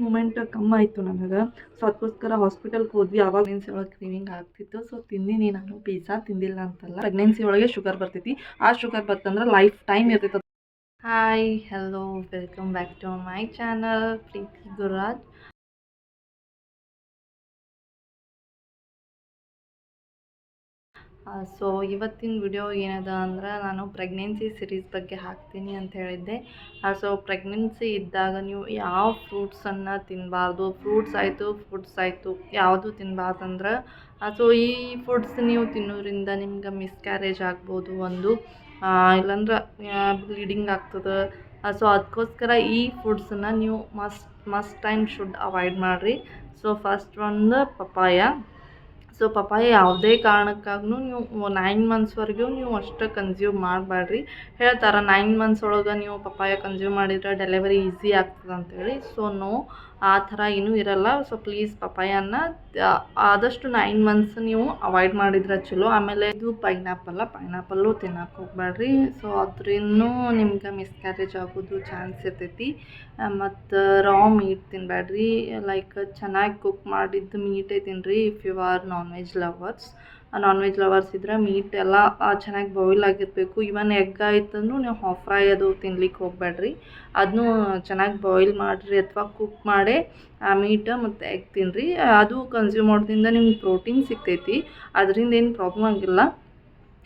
Moment ಕಮ್ಮಿ ಆಯಿತು ನನಗೆ. ಸೊ ಅದಕ್ಕೋಸ್ಕರ ಹಾಸ್ಪಿಟಲ್ಗೆ ಹೋದ್ವಿ. ಆವಾಗ ಪ್ರೆಗ್ನೆನ್ಸಿ ಒಳಗೆ ಕ್ರೇವಿಂಗ್ ಆಗ್ತಿತ್ತು. ಸೊ ತಿಂದಿನಿ ನಾನು. ಪಿಜ್ಜಾ ತಿಂದಿಲ್ಲ ಅಂತಲ್ಲ, ಪ್ರೆಗ್ನೆನ್ಸಿ ಒಳಗೆ ಶುಗರ್ ಬರ್ತೈತಿ. ಆ ಶುಗರ್ ಬರ್ತಂದ್ರೆ ಲೈಫ್ ಟೈಮ್ ಇರ್ತೈತೆ. Hi, hello, welcome back to my channel Preethi Gururaj. So ಇವತ್ತಿನ ವಿಡಿಯೋ ಏನದ ಅಂದ್ರೆ, ನಾನು ಪ್ರೆಗ್ನೆನ್ಸಿ ಸಿರೀಸ್ ಬಗ್ಗೆ ಹಾಕ್ತೀನಿ ಅಂತ ಹೇಳಿದ್ದೆ. ಸೊ ಪ್ರೆಗ್ನೆನ್ಸಿ ಇದ್ದಾಗ ನೀವು ಯಾವ ಫ್ರೂಟ್ಸನ್ನು ತಿನ್ನಬಾರ್ದು, ಫ್ರೂಟ್ಸ್ ಆಯಿತು ಯಾವುದು ತಿನ್ನಬಾರ್ದಂದ್ರೆ, ಸೊ ಈ ಫುಡ್ಸ್ ನೀವು ತಿನ್ನೋದ್ರಿಂದ ನಿಮ್ಗೆ ಮಿಸ್ಕ್ಯಾರೇಜ್ ಆಗ್ಬೋದು, ಒಂದು ಇಲ್ಲಾಂದ್ರೆ ಬ್ಲೀಡಿಂಗ್ ಆಗ್ತದೆ. ಸೊ ಅದಕ್ಕೋಸ್ಕರ ಈ ಫುಡ್ಸನ್ನು ನೀವು ಮಸ್ಟ್ ಟೈಮ್ ಶುಡ್ ಅವಾಯ್ಡ್ ಮಾಡಿರಿ. ಸೊ ಫಸ್ಟ್ ಒಂದು ಪಪಾಯ. ಸೊ ಪಪಾಯ ಯಾವುದೇ ಕಾರಣಕ್ಕಾಗೂ ನೀವು 9 ಮಂತ್ಸ್ವರೆಗೂ ನೀವು ಅಷ್ಟು ಕನ್ಸ್ಯೂಮ್ ಮಾಡಬೇಡ್ರಿ. ಹೇಳ್ತಾರೆ 9 ಮಂತ್ಸ್ ಒಳಗೆ ನೀವು ಪಪಾಯ ಕನ್ಸ್ಯೂಮ್ ಮಾಡಿದರೆ ಡೆಲಿವರಿ ಈಸಿ ಆಗ್ತದೆ ಅಂತೇಳಿ. ಸೊ ನೋ, ಆ ಥರ ಏನೂ ಇರಲ್ಲ. ಸೊ ಪ್ಲೀಸ್ ಪಪಾಯನ್ನ ಆದಷ್ಟು 9 ಮಂತ್ಸ್ ನೀವು ಅವಾಯ್ಡ್ ಮಾಡಿದ್ರೆ ಚಲೋ. ಆಮೇಲೆ ಇದು ಪೈನಾಪಲ್ಲು ತಿನ್ನಕ್ಕೆ ಹೋಗ್ಬೇಡ್ರಿ. ಸೊ ಅದರಿಂದ ನಿಮ್ಗೆ ಮಿಸ್ಕ್ಯಾರೇಜ್ ಆಗೋದು ಚಾನ್ಸ್ ಇರ್ತೈತಿ. ಮತ್ತು ರಾ ಮೀಟ್ ತಿನ್ನಬೇಡ್ರಿ. ಲೈಕ್ ಚೆನ್ನಾಗಿ ಕುಕ್ ಮಾಡಿದ್ದು ಮೀಟೇ ತಿನ್ನಿರಿ. If you are non veg lovers ಇದ್ದರೆ ಮೀಟ್ ಎಲ್ಲ ಚೆನ್ನಾಗಿ ಬಾಯ್ಲ್ ಆಗಿರಬೇಕು. ಇವನ್ ಎಗ್ ಆಯ್ತಂದ್ರೂ ನೀವು ಹಾಫ್ ಫ್ರೈ ಅದು ತಿನ್ಲಿಕ್ಕೆ ಹೋಗ್ಬೇಡ್ರಿ. ಅದನ್ನೂ ಚೆನ್ನಾಗಿ ಬಾಯ್ಲ್ ಮಾಡಿರಿ ಅಥವಾ ಕುಕ್ ಮಾಡಿ ಮೀಟ್ ಮತ್ತು ಎಗ್ ತಿನ್ನಿರಿ. ಅದು ಕನ್ಸ್ಯೂಮ್ ಮಾಡೋದ್ರಿಂದ ನಿಮ್ಗೆ ಪ್ರೋಟೀನ್ ಸಿಗ್ತೈತಿ, ಅದರಿಂದ ಏನು ಪ್ರಾಬ್ಲಮ್ ಆಗಿಲ್ಲ.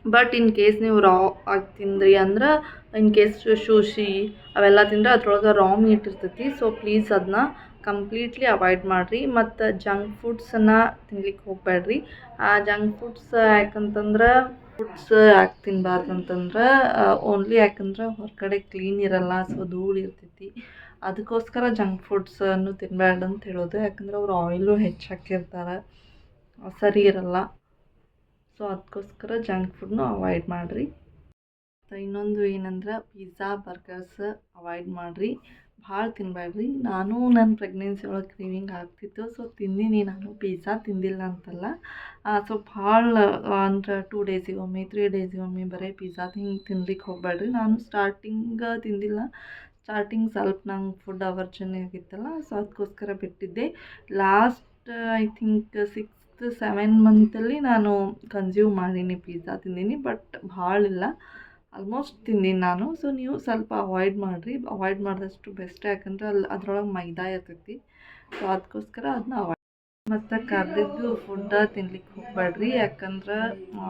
ಬಟ್ ಇನ್ ಕೇಸ್ ನೀವು ರಾ ಆಗಿ ತಿಂದ್ರಿ ಅಂದ್ರೆ, ಇನ್ ಕೇಸ್ ಶೂಶಿ ಅವೆಲ್ಲ ತಿಂದರೆ ಅದ್ರೊಳಗೆ ರಾ ಮೀಟ್ ಇರ್ತೈತಿ. ಸೊ ಪ್ಲೀಸ್ ಅದನ್ನ ಕಂಪ್ಲೀಟ್ಲಿ ಅವಾಯ್ಡ್ ಮಾಡಿರಿ. ಮತ್ತು ಜಂಕ್ ಫುಡ್ಸನ್ನು ತಿನ್ಲಿಕ್ಕೆ ಹೋಗಬೇಡ್ರಿ. ಜಂಕ್ ಫುಡ್ಸ್ ಯಾಕಂತಂದ್ರೆ ಯಾಕೆ ತಿನ್ನಬಾರ್ದು ಅಂತಂದ್ರೆ, ಓನ್ಲಿ ಯಾಕಂದ್ರೆ ಹೊರಗಡೆ ಕ್ಲೀನ್ ಇರಲ್ಲ, ಸೊ ಧೂಳು ಇರ್ತೈತಿ. ಅದಕ್ಕೋಸ್ಕರ ಜಂಕ್ ಫುಡ್ಸನ್ನು ತಿನ್ನಬೇಡ ಅಂತ ಹೇಳೋದು. ಯಾಕಂದ್ರೆ ಅವ್ರು ಆಯಿಲು ಹೆಚ್ಚು ಹಾಕಿರ್ತಾರೆ, ಸರಿ ಇರಲ್ಲ. ಸೊ ಅದಕ್ಕೋಸ್ಕರ ಜಂಕ್ ಫುಡ್ನು ಅವಾಯ್ಡ್ ಮಾಡಿರಿ. ಇನ್ನೊಂದು ಏನಂದ್ರೆ, ಪಿಜ್ಜಾ ಬರ್ಗರ್ಸ್ ಅವಾಯ್ಡ್ ಮಾಡಿರಿ, ಭಾಳ ತಿನ್ನಬೇಡ್ರಿ. ನಾನು ನನ್ನ ಪ್ರೆಗ್ನೆನ್ಸಿ ಒಳಗೆ ಕ್ರೇವಿಂಗ್ ಆಗ್ತಿತ್ತು. ಸೊ ತಿಂದಿನಿ ನಾನು. ಪಿಜ್ಜಾ ತಿಂದಿಲ್ಲ ಅಂತಲ್ಲ. ಸೊ ಭಾಳ ಅಂದ್ರೆ 2 ಡೇಸಿಗೊಮ್ಮೆ 3 ಡೇಸಿಗೊಮ್ಮೆ ಬರೀ ಪಿಜ್ಜಾ ಹಿಂಗೆ ತಿನ್ಲಿಕ್ಕೆ ಹೋಗಬೇಡ್ರಿ. ನಾನು ಸ್ಟಾರ್ಟಿಂಗ್ ತಿಂದಿಲ್ಲ. ಸ್ಟಾರ್ಟಿಂಗ್ ಸ್ವಲ್ಪ ನಂಗೆ ಫುಡ್ ಅವರ್ಜನೆ ಆಗಿತ್ತಲ್ಲ, ಸೊ ಅದಕ್ಕೋಸ್ಕರ ಬಿಟ್ಟಿದ್ದೆ. ಲಾಸ್ಟ್ ಐ ಥಿಂಕ್ 6-7 ಮಂತಲ್ಲಿ ನಾನು ಕನ್ಸ್ಯೂಮ್ ಮಾಡೀನಿ, ಪಿಜ್ಜಾ ತಿಂದೀನಿ. ಬಟ್ ಭಾಳ ಇಲ್ಲ, ಆಲ್ಮೋಸ್ಟ್ ತಿಂದೀನಿ ನಾನು. ಸೊ ನೀವು ಸ್ವಲ್ಪ ಅವಾಯ್ಡ್ ಮಾಡಿರಿ. ಅವಾಯ್ಡ್ ಮಾಡಿದಷ್ಟು ಬೆಸ್ಟ್. ಯಾಕಂದ್ರೆ ಅದ್ರೊಳಗೆ ಮೈದಾ ಇರ್ತೈತಿ. ಸೊ ಅದಕ್ಕೋಸ್ಕರ ಅದನ್ನ ಅವಾಯ್ಡ್. ಮತ್ತು ಕರ್ದಿದ್ದು ಫುಡ್ಡ ತಿನ್ಲಿಕ್ಕೆ ಹೋಗಬೇಡ್ರಿ. ಯಾಕಂದ್ರೆ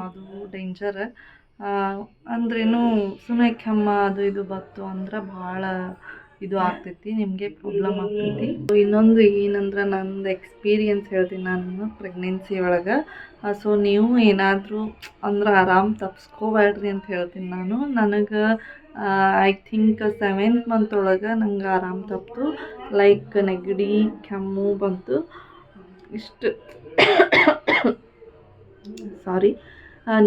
ಅದು ಡೇಂಜರ್. ಅಂದ್ರೇನು ಸುಮ್ಮನೆ ಕೆಮ್ಮ ಅದು ಇದು ಬಂತು ಅಂದ್ರೆ ಭಾಳ ಇದು ಆಗ್ತೈತಿ, ನಿಮಗೆ ಪ್ರಾಬ್ಲಮ್ ಆಗ್ತೈತಿ. ಇನ್ನೊಂದು ಏನಂದ್ರೆ, ನಂದು ಎಕ್ಸ್ಪೀರಿಯನ್ಸ್ ಹೇಳ್ತೀನಿ ನಾನು ಪ್ರೆಗ್ನೆನ್ಸಿ ಒಳಗೆ. ಸೊ ನೀವು ಏನಾದರೂ ಅಂದ್ರೆ ಆರಾಮ್ ತಪ್ಪಿಸ್ಕೋಬೇಡ್ರಿ ಅಂತ ಹೇಳ್ತೀನಿ ನಾನು. ನನಗೆ ಐ ಥಿಂಕ್ 7th ಮಂತ್ ಒಳಗೆ ನಂಗೆ ಆರಾಮ್ ತಪ್ಪಿತು. ಲೈಕ್ ನೆಗಡಿ ಕೆಮ್ಮು ಬಂತು. ಇಷ್ಟು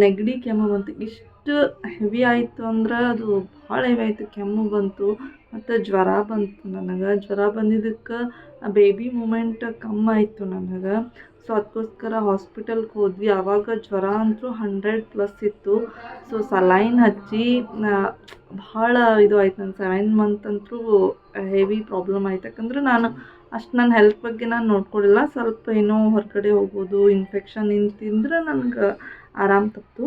ನೆಗಡಿ ಕೆಮ್ಮು ಬಂತು. ಇಷ್ಟು ಹೆವಿ ಆಯಿತು ಅಂದ್ರೆ, ಅದು ಭಾಳ ಹೆವಿ ಆಯಿತು. ಕೆಮ್ಮು ಬಂತು ಮತ್ತು ಜ್ವರ ಬಂತು ನನಗೆ. ಜ್ವರ ಬಂದಿದ್ದಕ್ಕೆ ಬೇಬಿ ಮೂಮೆಂಟ್ ಕಮ್ಮಿ ಆಯಿತು ನನಗೆ. ಸೊ ಅದಕ್ಕೋಸ್ಕರ ಹಾಸ್ಪಿಟಲ್ಗೆ ಹೋದ್ವಿ. ಆವಾಗ ಜ್ವರ ಅಂತೂ 100+ ಇತ್ತು. ಸೊ ಸಲೈನ್ ಹಚ್ಚಿ ಭಾಳ ಇದು ಆಯ್ತು. ನನ್ನ 7 ಮಂತ್ ಅಂತೂ ಹೆವಿ ಪ್ರಾಬ್ಲಮ್ ಆಯ್ತು. ಯಾಕಂದ್ರೆ ನಾನು ಅಷ್ಟು ನನ್ನ ಹೆಲ್ತ್ ಬಗ್ಗೆ ನಾನು ನೋಡ್ಕೊಳ್ಳಿಲ್ಲ. ಸ್ವಲ್ಪ ಏನೋ ಹೊರಗಡೆ ಹೋಗೋದು, ಇನ್ಫೆಕ್ಷನ್ ತಿಂದ್ರೆ ನನಗೆ ಆರಾಮ್ ತಪ್ಪಿತು.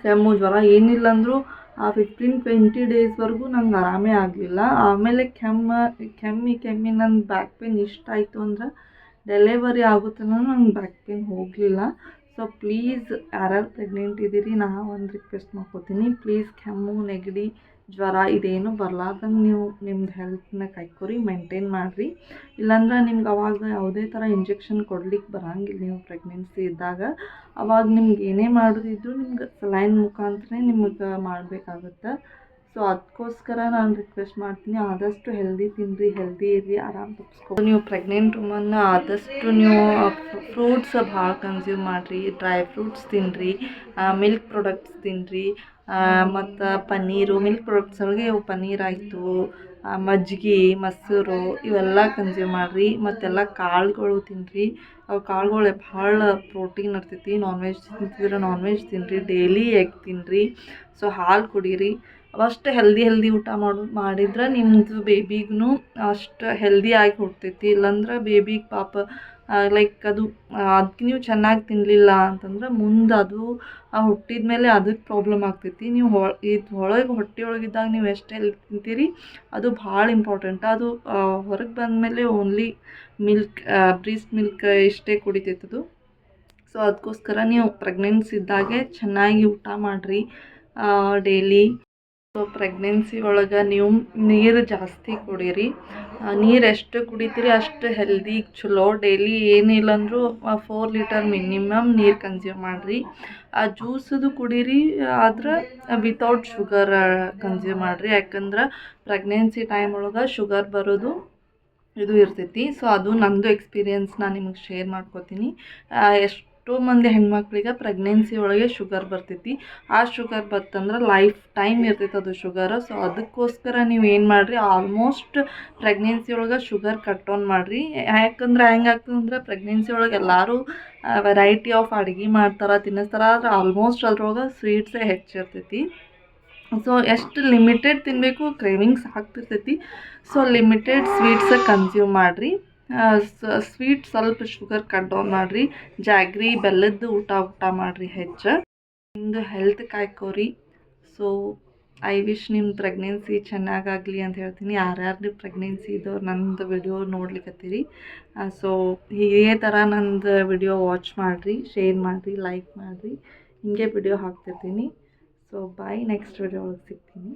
ಕೆಮ್ಮು ಜ್ವರ ಏನಿಲ್ಲ ಅಂದರೂ 15-20 ಡೇಸ್ವರೆಗೂ ನಂಗೆ ಆರಾಮೇ ಆಗಲಿಲ್ಲ. ಆಮೇಲೆ ಕೆಮ್ಮಿ ನನ್ನ ಬ್ಯಾಕ್ ಪೇನ್ ಇಷ್ಟಾಯಿತು ಅಂದ್ರೆ, ಡೆಲಿವರಿ ಆಗುತ್ತನೂ ನಂಗೆ ಬ್ಯಾಕ್ ಪೇನ್ ಹೋಗಲಿಲ್ಲ. ಸೊ ಪ್ಲೀಸ್ ಯಾರ್ಯಾರು ಪ್ರೆಗ್ನೆಂಟ್ ಇದ್ದೀರಿ, ನಾನು ಒಂದು ರಿಕ್ವೆಸ್ಟ್ ಮಾಡ್ಕೋತೀನಿ, ಪ್ಲೀಸ್ ಕೆಮ್ಮು ನೆಗಡಿ ಜ್ವರ ಇದೇನು ಬರ್ಲಾರ್ದಂಗೆ ನೀವು ನಿಮ್ದು ಹೆಲ್ತನ್ನ ಕಾಯ್ಕೊರಿ, ಮೇಂಟೈನ್ ಮಾಡಿರಿ. ಇಲ್ಲಾಂದ್ರೆ ನಿಮ್ಗೆ ಅವಾಗ ಯಾವುದೇ ಥರ ಇಂಜೆಕ್ಷನ್ ಕೊಡ್ಲಿಕ್ಕೆ ಬರೋಂಗಿಲ್ಲ. ನೀವು ಪ್ರೆಗ್ನೆನ್ಸಿ ಇದ್ದಾಗ ಅವಾಗ ನಿಮ್ಗೆ ಏನೇ ಮಾಡೋದಿದ್ರು ನಿಮ್ಗೆ ಸಲೈನ್ ಮುಖಾಂತರ ನಿಮಗೆ ಮಾಡಬೇಕಾಗುತ್ತೆ. ಸೊ ಅದಕ್ಕೋಸ್ಕರ ನಾನು ರಿಕ್ವೆಸ್ಟ್ ಮಾಡ್ತೀನಿ, ಆದಷ್ಟು ಹೆಲ್ದಿ ತಿನ್ನಿರಿ, ಹೆಲ್ದಿ ಇರಿ, ಆರಾಮ್ ತಪ್ಪಿಸ್ಕೊ. ನೀವು ಪ್ರೆಗ್ನೆಂಟ್ ವುಮನ್ನ ಆದಷ್ಟು ನೀವು ಫ್ರೂಟ್ಸ್ ಭಾಳ ಕನ್ಸ್ಯೂಮ್ ಮಾಡಿರಿ, ಡ್ರೈ ಫ್ರೂಟ್ಸ್ ತಿನ್ನಿರಿ, ಮಿಲ್ಕ್ ಪ್ರಾಡಕ್ಟ್ಸ್ ತಿನ್ನಿರಿ. ಮತ್ತು ಪನ್ನೀರು, ಮಿಲ್ಕ್ ಪ್ರಾಡಕ್ಟ್ಸ್ ಒಳಗೆ ಪನ್ನೀರ್ ಆಯಿತು, ಮಜ್ಜಿಗೆ, ಮೊಸರು ಇವೆಲ್ಲ ಕನ್ಸ್ಯೂಮ್ ಮಾಡಿರಿ. ಮತ್ತೆಲ್ಲ ಕಾಳುಗಳು ತಿನ್ನಿರಿ. ಅವು ಕಾಳುಗಳು ಭಾಳ ಪ್ರೋಟೀನ್ ಇರ್ತೈತಿ. ನಾನ್ ವೆಜ್ ತಿಂತಿದ್ರೆ ನಾನ್ ವೆಜ್ ತಿನ್ನಿರಿ, ಡೈಲಿ ಎಗ್ ತಿನ್ನಿರಿ. ಸೊ ಹಾಲು ಕುಡೀರಿ. ಅಷ್ಟು ಹೆಲ್ದಿ ಊಟ ಮಾಡಿದ್ರೆ ನಿಮ್ಮದು ಬೇಬಿಗೂ ಅಷ್ಟು ಹೆಲ್ದಿಯಾಗಿ ಹುಡ್ತೈತಿ. ಇಲ್ಲಾಂದ್ರೆ ಬೇಬಿಗೆ ಪಾಪ ಲೈಕ್ ಅದಕ್ಕೆ ನೀವು ಚೆನ್ನಾಗಿ ತಿನ್ನಲಿಲ್ಲ ಅಂತಂದ್ರೆ ಮುಂದೆ ಅದು ಹುಟ್ಟಿದ ಮೇಲೆ ಅದಕ್ಕೆ ಪ್ರಾಬ್ಲಮ್ ಆಗ್ತೈತಿ. ನೀವು ಒಳಗೆ ಹೊಟ್ಟೆಯೊಳಗಿದ್ದಾಗ ನೀವು ಎಷ್ಟು ಹೆಲ್ದಿ ತಿಂತೀರಿ ಅದು ಭಾಳ ಇಂಪಾರ್ಟೆಂಟ್. ಅದು ಹೊರಗೆ ಬಂದಮೇಲೆ ಓನ್ಲಿ ಮಿಲ್ಕ್ ಬ್ರೀಸ್ಟ್ ಮಿಲ್ಕ್ ಇಷ್ಟೇ ಕುಡಿತೈತದು. ಸೊ ಅದಕ್ಕೋಸ್ಕರ ನೀವು ಪ್ರೆಗ್ನೆನ್ಸಿ ಇದ್ದಾಗೆ ಚೆನ್ನಾಗಿ ಊಟ ಮಾಡಿರಿ ಡೈಲಿ. ಸೊ ಪ್ರೆಗ್ನೆನ್ಸಿ ಒಳಗೆ ನೀವು ನೀರು ಜಾಸ್ತಿ ಕುಡೀರಿ. ನೀರು ಎಷ್ಟು ಕುಡಿತೀರಿ ಅಷ್ಟು ಹೆಲ್ದಿಗೆ ಚಲೋ. ಡೈಲಿ ಏನಿಲ್ಲ ಅಂದರೂ 4 ಲೀಟರ್ ಮಿನಿಮಮ್ ನೀರು ಕನ್ಸ್ಯೂಮ್ ಮಾಡಿರಿ. ಜ್ಯೂಸದು ಕುಡೀರಿ, ಆದ್ರೆ ವಿತೌಟ್ ಶುಗರ್ ಕನ್ಸ್ಯೂಮ್ ಮಾಡಿರಿ. ಯಾಕಂದ್ರೆ ಪ್ರೆಗ್ನೆನ್ಸಿ ಟೈಮ್ ಒಳಗೆ ಶುಗರ್ ಬರೋದು ಇದು ಇರ್ತೈತಿ. ಸೊ ಅದು ನನ್ನದು ಎಕ್ಸ್ಪೀರಿಯೆನ್ಸ್ ನಾನು ನಿಮಗೆ ಶೇರ್ ಮಾಡ್ಕೋತೀನಿ. ಎಷ್ಟೋ ಮಂದಿ ಹೆಣ್ಮಕ್ಳಿಗೆ ಪ್ರೆಗ್ನೆನ್ಸಿ ಒಳಗೆ ಶುಗರ್ ಬರ್ತೈತಿ. ಆ ಶುಗರ್ ಬರ್ತಂದ್ರೆ ಲೈಫ್ ಟೈಮ್ ಇರ್ತೈತೆ ಅದು ಶುಗರ್. ಸೊ ಅದಕ್ಕೋಸ್ಕರ ನೀವು ಏನು ಮಾಡಿರಿ, ಆಲ್ಮೋಸ್ಟ್ ಪ್ರೆಗ್ನೆನ್ಸಿ ಒಳಗೆ ಶುಗರ್ ಕಟ್ ಆನ್ ಮಾಡಿರಿ. ಯಾಕಂದ್ರೆ ಹೆಂಗಾಗ್ತದಂದ್ರೆ ಪ್ರೆಗ್ನೆನ್ಸಿ ಒಳಗೆ ಎಲ್ಲರೂ ವೆರೈಟಿ ಆಫ್ ಅಡುಗೆ ಮಾಡ್ತಾರೆ, ತಿನ್ನಿಸ್ತಾರೆ. ಆದರೆ ಆಲ್ಮೋಸ್ಟ್ ಅದ್ರೊಳಗೆ ಸ್ವೀಟ್ಸೇ ಹೆಚ್ಚಿರ್ತೈತಿ. ಸೊ ಎಷ್ಟು ಲಿಮಿಟೆಡ್ ತಿನ್ನಬೇಕು, cravings ಆಗ್ತಿರ್ತೈತಿ. So limited sweets consume ಮಾಡಿರಿ. ಸ್ವೀಟ್ ಸ್ವಲ್ಪ ಶುಗರ್ ಕಟ್ ಡೌನ್ ಮಾಡಿರಿ. ಜಾಗ್ರಿ ಬೆಲ್ಲದ್ದು ಊಟ ಮಾಡಿರಿ ಹೆಚ್ಚು. ನಿಮ್ಮದು ಹೆಲ್ತ್ ಕಾಯ್ಕೋರಿ. ಸೊ ಐ ವಿಶ್ ನಿಮ್ಮ ಪ್ರೆಗ್ನೆನ್ಸಿ ಚೆನ್ನಾಗಾಗಲಿ ಅಂತ ಹೇಳ್ತೀನಿ. ಯಾರ್ಯಾರು ಪ್ರೆಗ್ನೆನ್ಸಿ ಇದ್ದವ್ರು ನನ್ನದು ವಿಡಿಯೋ ನೋಡ್ಲಿಕ್ಕತ್ತೀರಿ. ಸೊ ಇದೇ ಥರ ನಂದು ವಿಡಿಯೋ ವಾಚ್ ಮಾಡಿರಿ, ಶೇರ್ ಮಾಡಿರಿ, ಲೈಕ್ ಮಾಡಿರಿ. ಹಿಂಗೆ ವಿಡಿಯೋ ಹಾಕ್ತಿರ್ತೀನಿ. ಸೊ ಬಾಯ್, ನೆಕ್ಸ್ಟ್ ವಿಡಿಯೋ ಒಳಗೆ ಸಿಗ್ತೀನಿ.